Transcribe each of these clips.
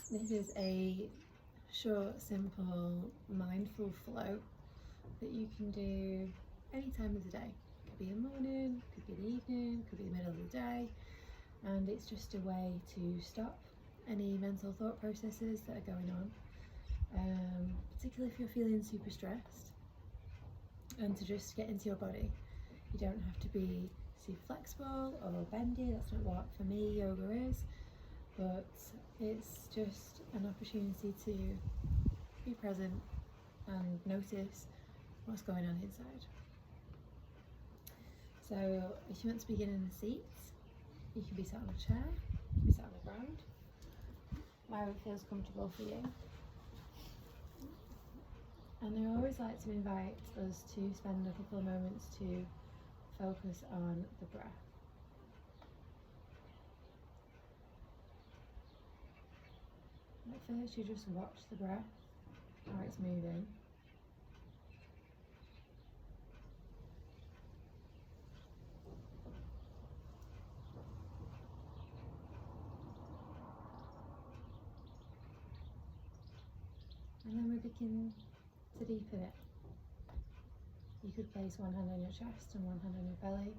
This is a short, simple, mindful flow that you can do any time of the day. Could be the morning, could be the evening, could be the middle of the day, and it's just a way to stop any mental thought processes that are going on, particularly if you're feeling super stressed, and to just get into your body. You don't have to be super flexible or bendy, that's not what for me yoga is, but it's just an opportunity to be present and notice what's going on inside. So if you want to begin in the seats, you can be sat on a chair, you can be sat on the ground, wherever it feels comfortable for you. And I always like to invite us to spend a couple of moments to focus on the breath. At first you just watch the breath, how it's moving. And then we begin to deepen it. You could place one hand on your chest and one hand on your belly.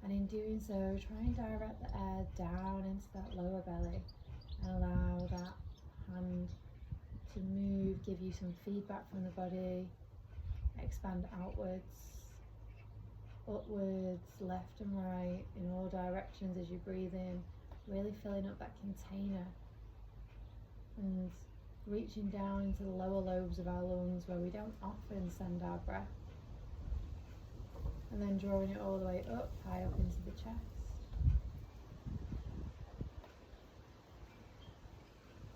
And in doing so, try and direct the air down into that lower belly and allow that hand to move, give you some feedback from the body, expand outwards, upwards, left and right, in all directions as you breathe in, really filling up that container and reaching down into the lower lobes of our lungs where we don't often send our breath. And then drawing it all the way up, high up into the chest.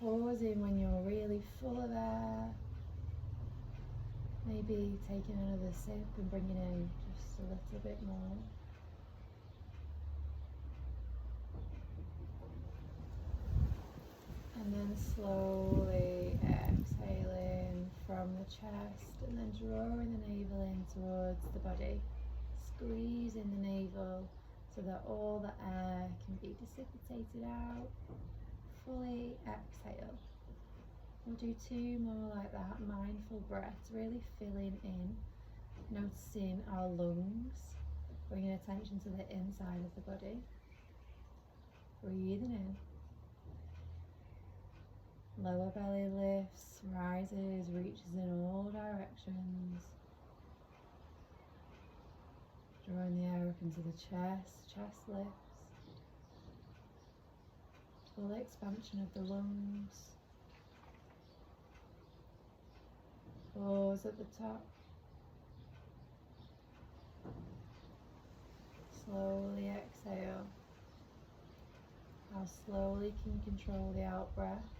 Pausing when you're really full of air. Maybe taking another sip and bringing in just a little bit more. And then slowly exhaling from the chest and then drawing the navel in towards the body. Squeezing the navel so that all the air can be dissipated out. Fully exhale. We'll do two more like that, mindful breaths, really filling in, noticing our lungs, bringing attention to the inside of the body. Breathing in. Lower belly lifts, rises, reaches in all directions. Drawing the air up into the chest, chest lifts. Full expansion of the lungs. Pause at the top. Slowly exhale. How slowly can you control the out breath?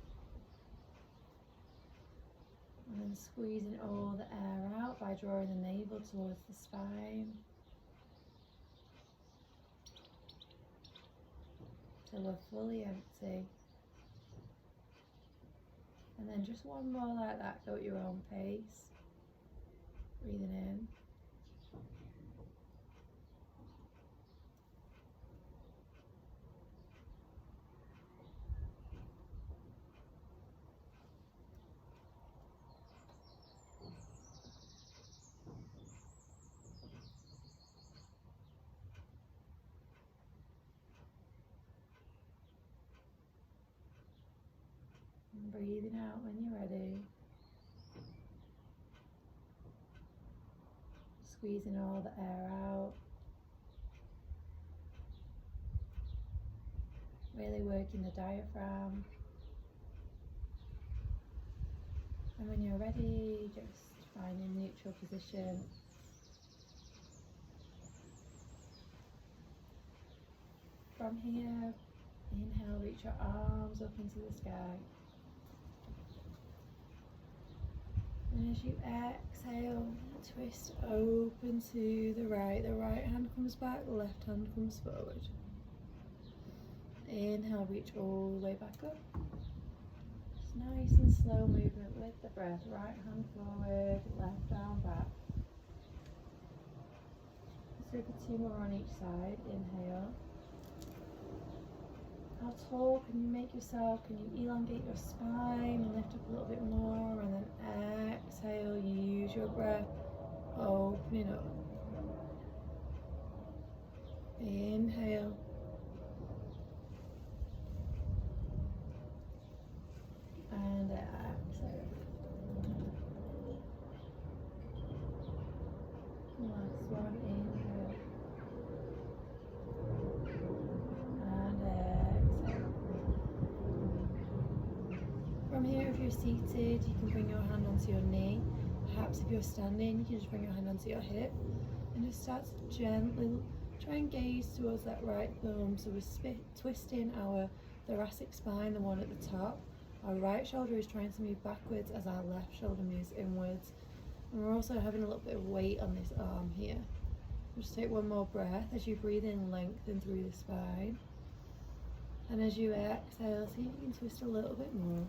And then squeezing all the air out by drawing the navel towards the spine. Till we're fully empty. And then just one more like that, go at your own pace. Breathing in. And breathing out when you're ready. Squeezing all the air out. Really working the diaphragm. And when you're ready, just find a neutral position. From here, inhale, reach your arms up into the sky. And as you exhale, twist open to the right hand comes back, the left hand comes forward. Inhale, reach all the way back up. Just nice and slow movement with the breath, right hand forward, left arm back. Let's do 2 more on each side, inhale. How tall can you make yourself? Can you elongate your spine and lift up a little bit more? And then exhale, use your breath, opening up. Inhale. And exhale. Last one, inhale. And exhale. From here, if you're seated, you can bring your hand onto your knee. Perhaps if you're standing, you can just bring your hand onto your hip. And just start to gently try and gaze towards that right thumb. So we're twisting our thoracic spine, the one at the top. Our right shoulder is trying to move backwards as our left shoulder moves inwards. And we're also having a little bit of weight on this arm here. Just take one more breath as you breathe in, lengthen through the spine. And as you exhale, see if you can twist a little bit more.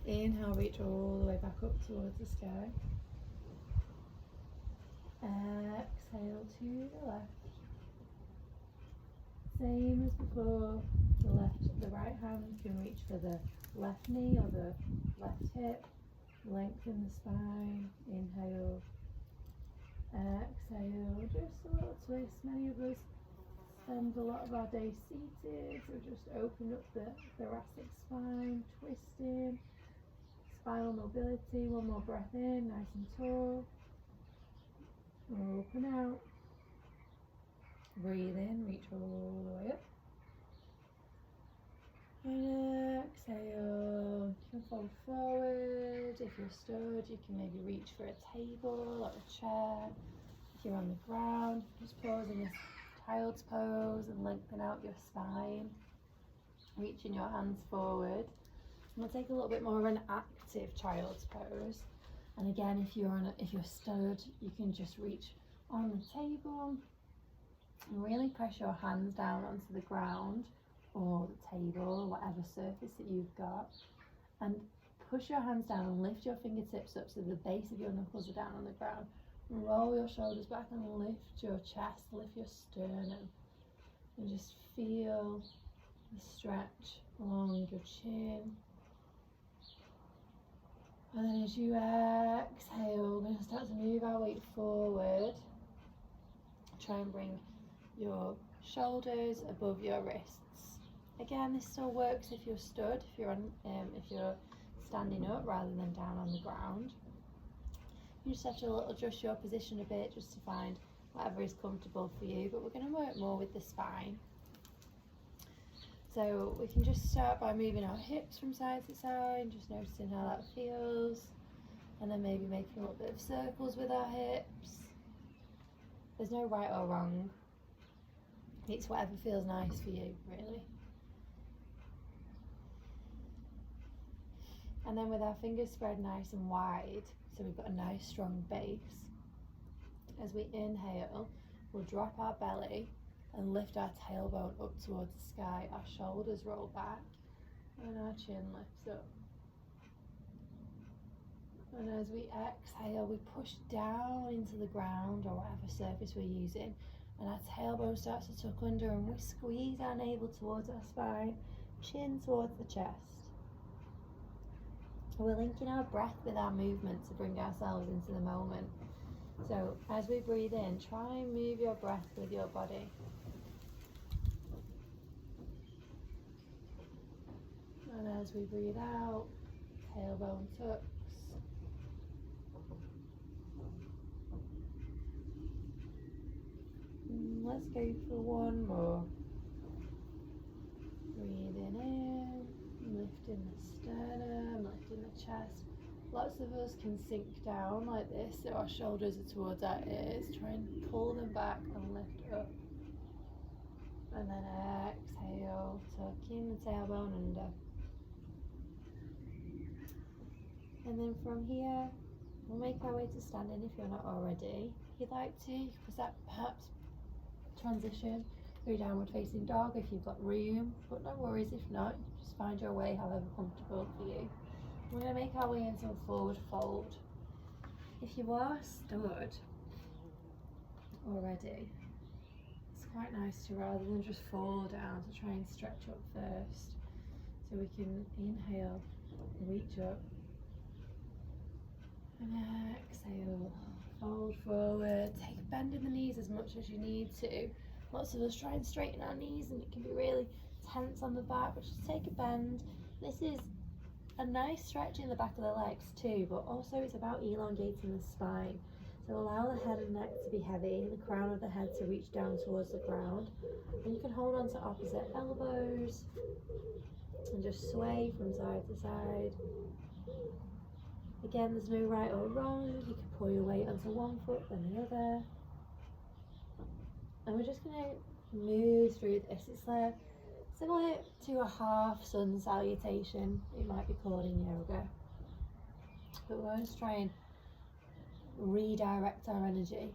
Inhale, reach all the way back up towards the sky. Exhale to the left. Same as before, the right hand can reach for the left knee or the left hip. Lengthen the spine. Inhale. Exhale, just a little twist. Many of us spend a lot of our day seated, so just open up the thoracic spine, twisting, spinal mobility. One more breath in, nice and tall. Open out. Breathe in, reach all the way up. And exhale. You can fold forward. If you're stood, you can maybe reach for a table or a chair. If you're on the ground, just pause in this child's pose and lengthen out your spine. Reaching your hands forward. And we'll take a little bit more of an active child's pose. And again, if you're stood, you can just reach on the table and really press your hands down onto the ground or the table, whatever surface that you've got, and push your hands down and lift your fingertips up so the base of your knuckles are down on the ground. Roll your shoulders back and lift your chest, lift your sternum, and just feel the stretch along your chin. And then as you exhale, we're going to start to move our weight forward. Try and bring your shoulders above your wrists. Again, this still works if you're stood, if you're standing up rather than down on the ground. You just have to adjust your position a bit just to find whatever is comfortable for you, but we're going to work more with the spine. So we can just start by moving our hips from side to side, just noticing how that feels, and then maybe making a little bit of circles with our hips. There's no right or wrong. It's whatever feels nice for you, really. And then with our fingers spread nice and wide, so we've got a nice strong base. As we inhale, we'll drop our belly and lift our tailbone up towards the sky. Our shoulders roll back and our chin lifts up. And as we exhale, we push down into the ground or whatever surface we're using, and our tailbone starts to tuck under, and we squeeze our navel towards our spine, chin towards the chest. We're linking our breath with our movement to bring ourselves into the moment. So as we breathe in, try and move your breath with your body. And as we breathe out, tailbone tucks. Let's go for one more. Breathing in, lifting the sternum, lifting the chest. Lots of us can sink down like this, so our shoulders are towards our ears. Try and pull them back and lift up. And then exhale, tucking the tailbone under. And then from here, we'll make our way to standing if you're not already. If you'd like to, you can perhaps transition through downward facing dog if you've got room, but no worries if not, just find your way however comfortable for you. We're going to make our way into a forward fold. If you are stood already, it's quite nice to, rather than just fall down, to try and stretch up first. So we can inhale, reach up, and exhale, fold forward. Take a bend in the knees as much as you need to. Lots of us try and straighten our knees and it can be really tense on the back, but just take a bend. This is a nice stretch in the back of the legs too, but also it's about elongating the spine. So allow the head and neck to be heavy, the crown of the head to reach down towards the ground. And you can hold on to opposite elbows and just sway from side to side. Again, there's no right or wrong. You can pull your weight onto one foot then the other. And we're just going to move through this. It's like similar to a half sun salutation, it might be called in yoga. But we're going to try and redirect our energy.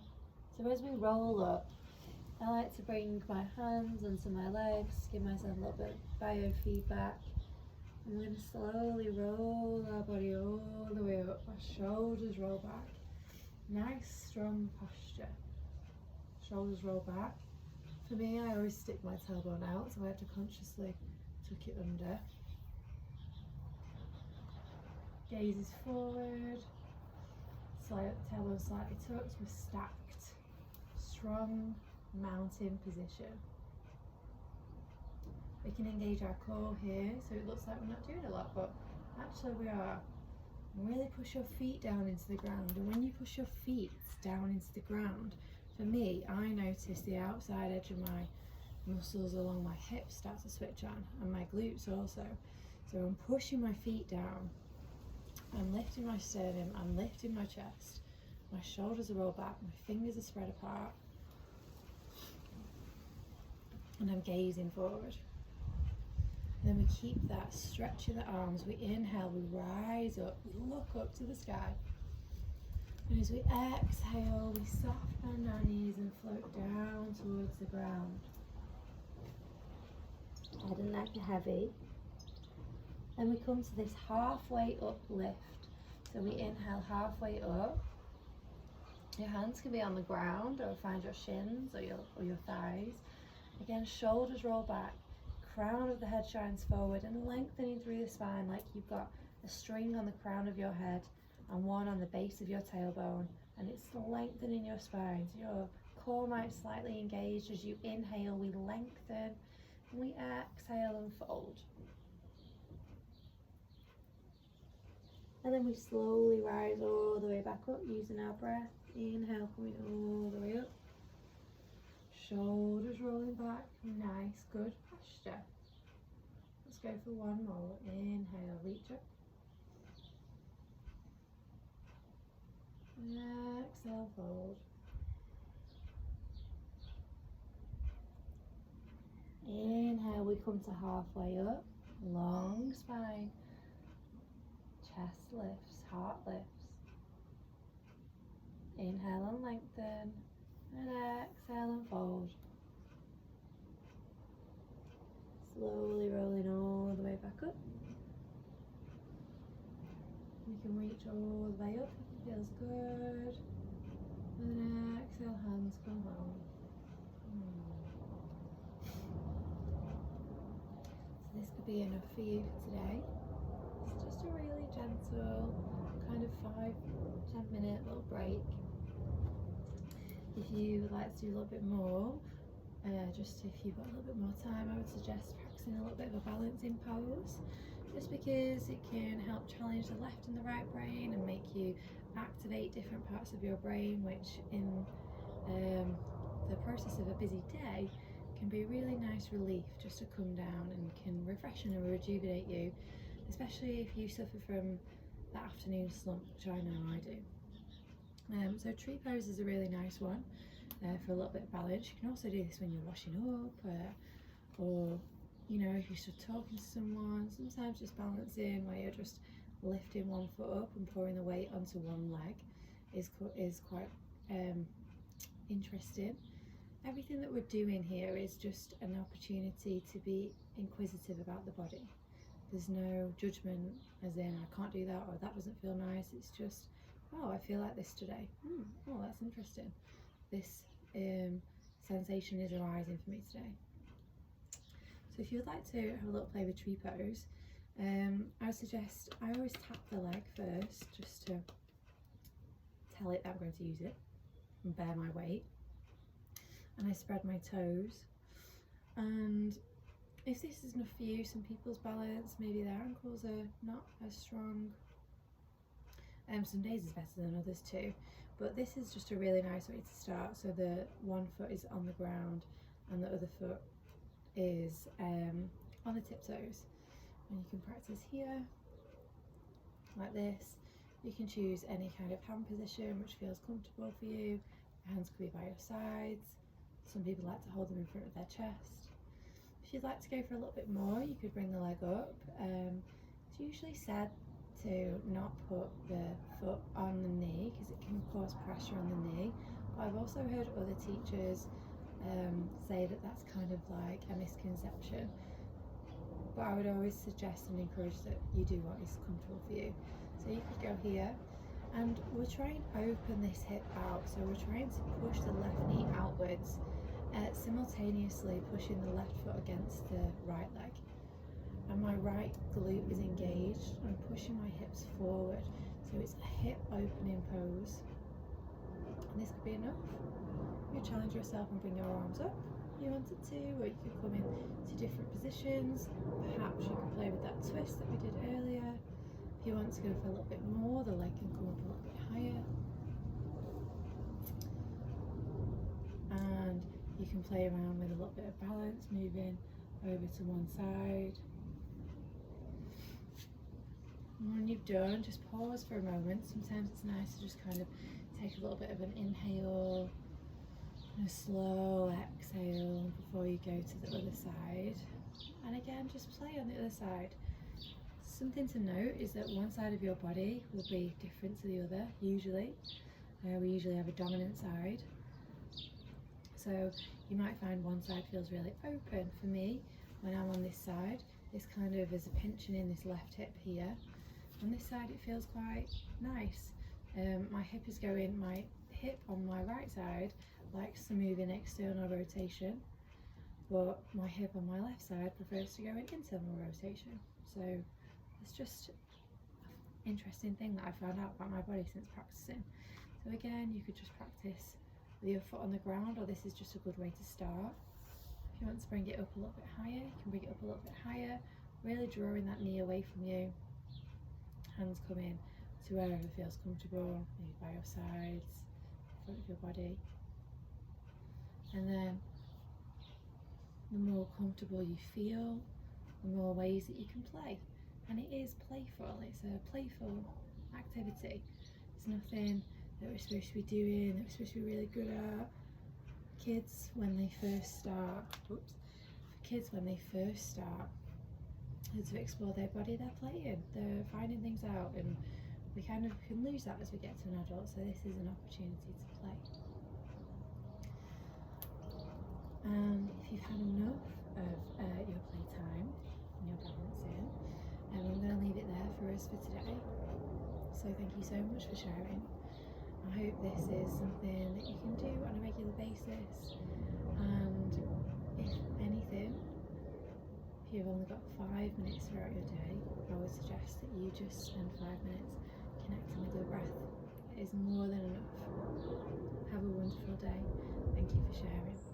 So as we roll up, I like to bring my hands onto my legs, give myself a little bit of biofeedback. I'm going to slowly roll our body all the way up. Our shoulders roll back. Nice strong posture. Shoulders roll back. For me, I always stick my tailbone out, so I have to consciously tuck it under. Gaze is forward. Tailbone slightly tucked. We're stacked. Strong mountain position. We can engage our core here, so it looks like we're not doing a lot, but actually we are. Really push your feet down into the ground, and when you push your feet down into the ground, for me, I notice the outside edge of my muscles along my hips start to switch on, and my glutes also. So I'm pushing my feet down, I'm lifting my sternum, I'm lifting my chest, my shoulders are rolled back, my fingers are spread apart, and I'm gazing forward. And then we keep that, stretching the arms. We inhale, we rise up, we look up to the sky. And as we exhale, we soft bend our knees and float down towards the ground. Head and neck are heavy. Then we come to this halfway up lift. So we inhale halfway up. Your hands can be on the ground, or find your shins or your thighs. Again, shoulders roll back. Crown of the head shines forward and lengthening through the spine like you've got a string on the crown of your head and one on the base of your tailbone, and it's lengthening your spine. So your core might slightly engage. As you inhale, we lengthen, and we exhale and fold. And then we slowly rise all the way back up using our breath. Inhale, coming all the way up. Shoulders rolling back. Nice, good posture. Let's go for one more. Inhale, reach up. Exhale, fold. Inhale, we come to halfway up. Long spine. Chest lifts, heart lifts. Inhale and lengthen. And exhale and fold. Slowly rolling all the way back up. You can reach all the way up. Feels good. And then exhale, hands come home. So this could be enough for you for today. It's just a really gentle, kind of 5-10 minute little break. If you would like to do a little bit more, just if you've got a little bit more time, I would suggest practicing a little bit of a balancing pose, just because it can help challenge the left and the right brain and make you activate different parts of your brain, which in the process of a busy day can be a really nice relief just to come down and can refresh and rejuvenate you, especially if you suffer from that afternoon slump, which I know I do. So tree pose is a really nice one for a little bit of balance. You can also do this when you're washing up, or you know, if you're still talking to someone. Sometimes just balancing where you're just lifting one foot up and pouring the weight onto one leg is quite interesting. Everything that we're doing here is just an opportunity to be inquisitive about the body. There's no judgment as in I can't do that or that doesn't feel nice. It's just, oh, I feel like this today. Oh, that's interesting. This sensation is arising for me today. So if you would like to have a little play with tree pose, I would suggest I always tap the leg first just to tell it that I'm going to use it and bear my weight, and I spread my toes. And if this is enough for you, some people's balance, maybe their ankles are not as strong. Some days is better than others too, but this is just a really nice way to start. So the one foot is on the ground and the other foot is on the tiptoes, and you can practice here like this. You can choose any kind of hand position which feels comfortable for you. Your hands could be by your sides. Some people like to hold them in front of their chest. If you'd like to go for a little bit more, you could bring the leg up. It's usually said to not put the foot on the knee because it can cause pressure on the knee, but I've also heard other teachers say that that's kind of like a misconception. But I would always suggest and encourage that you do what is comfortable for you. So you could go here, and we'll try and open this hip out. So we're trying to push the left knee outwards, simultaneously pushing the left foot against the right leg. And my right glute is engaged. I'm pushing my hips forward, so it's a hip opening pose. And this could be enough. You could challenge yourself and bring your arms up if you wanted to, or you could come into different positions. Perhaps you could play with that twist that we did earlier. If you want to go for a little bit more, the leg can come up a little bit higher. And you can play around with a little bit of balance, moving over to one side. And when you've done, just pause for a moment. Sometimes it's nice to just kind of take a little bit of an inhale and a slow exhale before you go to the other side. And again, just play on the other side. Something to note is that one side of your body will be different to the other, usually. We usually have a dominant side. So you might find one side feels really open. For me, when I'm on this side, this kind of is a pinching in this left hip here. On this side it feels quite nice. My hip is going, my hip on my right side likes to move in external rotation, but my hip on my left side prefers to go in internal rotation. So it's just an interesting thing that I found out about my body since practicing. So again, you could just practice with your foot on the ground, or this is just a good way to start. If you want to bring it up a little bit higher, you can bring it up a little bit higher, really drawing that knee away from you. Hands come in to wherever feels comfortable, maybe by your sides, front of your body. And then the more comfortable you feel, the more ways that you can play. And it is playful, it's a playful activity. It's nothing that we're supposed to be doing, that we're supposed to be really good at. Kids, when they first start, for kids when they first start to explore their body, they're playing, they're finding things out, and we kind of can lose that as we get to an adult, so this is an opportunity to play. And if you've had enough of your playtime and your balancing, I'm going to leave it there for us for today. So thank you so much for sharing. I hope this is something that you can do on a regular basis, and if anything, if you've only got 5 minutes throughout your day, I would suggest that you just spend 5 minutes connecting with your breath. It is more than enough. Have a wonderful day. Thank you for sharing.